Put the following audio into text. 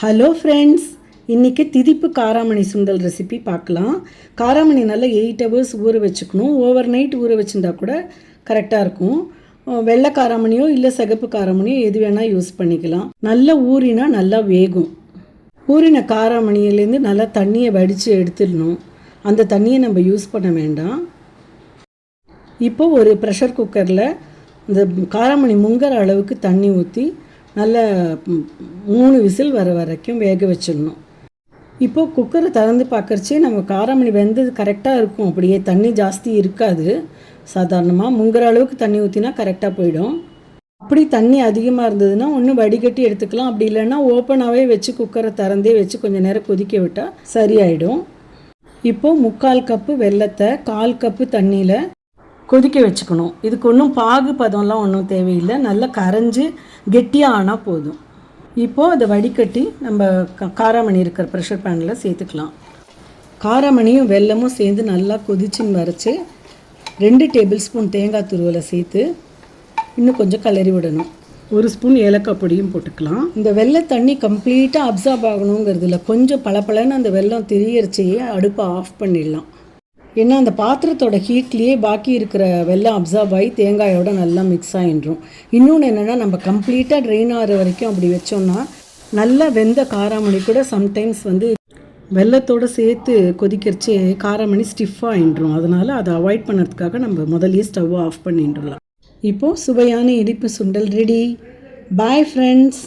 Hello friends, இன்றைக்கி திதிப்பு காராமணி சுண்டல் recipe பார்க்கலாம். காராமணி நல்லா 8 hours ஊற வச்சுக்கணும். ஓவர் நைட் ஊற வச்சுருந்தா கூட கரெக்டாக இருக்கும். வெள்ளை காராமணியோ இல்லை சிகப்பு காராமணியோ எது வேணால் யூஸ் பண்ணிக்கலாம். நல்லா ஊறினா நல்லா வேகும். ஊறின காராமணியிலேருந்து நல்லா தண்ணியை வடித்து எடுத்துடணும். அந்த தண்ணியை நம்ம யூஸ் பண்ண வேண்டாம். இப்போது ஒரு ப்ரெஷர் குக்கரில் இந்த காராமணி முங்குற அளவுக்கு தண்ணி ஊற்றி நல்லா 3 விசில் வர வரைக்கும் வேக வச்சிடணும். இப்போது குக்கரை திறந்து பார்க்குறச்சே நம்ம காராமணி வெந்தது கரெக்டாக இருக்கும். அப்படியே தண்ணி ஜாஸ்தி இருக்காது. சாதாரணமாக முங்குற அளவுக்கு தண்ணி ஊற்றினா கரெக்டாக போயிடும். அப்படி தண்ணி அதிகமாக இருந்ததுன்னா ஒன்று வடிகட்டி எடுத்துக்கலாம். அப்படி இல்லைன்னா ஓப்பனாகவே வச்சு குக்கரை திறந்தே வச்சு கொஞ்சம் நேரம் கொதிக்க விட்டால் சரியாயிடும். இப்போது 3/4 கப்பு வெல்லத்தை 1/4 கப்பு தண்ணியில் கொதிக்க வச்சுக்கணும். இதுக்கு ஒன்றும் பாகு பதம்லாம் ஒன்றும் தேவையில்லை. நல்லா கரைஞ்சி கெட்டியாக ஆனால் போதும். இப்போது அதை வடிகட்டி நம்ம காராமணி இருக்கிற ப்ரெஷர் பேனில் சேர்த்துக்கலாம். காராமணியும் வெல்லமும் சேர்ந்து நல்லா கொதிச்சின்னு வரைச்சி 2 டேபிள் ஸ்பூன் தேங்காய் துருவலை சேர்த்து இன்னும் கொஞ்சம் கிளறி விடணும். 1 ஸ்பூன் ஏலக்காய் பொடியும் போட்டுக்கலாம். இந்த வெள்ளை தண்ணி கம்ப்ளீட்டாக அப்சார்ப் ஆகணுங்கிறதுல கொஞ்சம் பளபளன்னு அந்த வெல்லம் திரியரிச்சையே அடுப்பை ஆஃப் பண்ணிடலாம். ஏன்னா அந்த பாத்திரத்தோட ஹீட்லேயே பாக்கி இருக்கிற வெல்லம் அப்சார்ப் ஆகி தேங்காயோட நல்லா மிக்ஸ் ஆகிடும். இன்னொன்று என்னென்னா, நம்ம கம்ப்ளீட்டாக ட்ரெயின் ஆகிற வரைக்கும் அப்படி வச்சோம்னா நல்லா வெந்த காராமணி கூட சம்டைம்ஸ் வெல்லத்தோடு சேர்த்து கொதிக்கிறச்சே காராமணி ஸ்டிஃபாக ஆகிடும். அதனால் அதை அவாய்ட் பண்ணுறதுக்காக நம்ம முதல்லையே ஸ்டவ்வை ஆஃப் பண்ணிடலாம். இப்போது சுவையான இனிப்பு சுண்டல் ரெடி. Bye friends.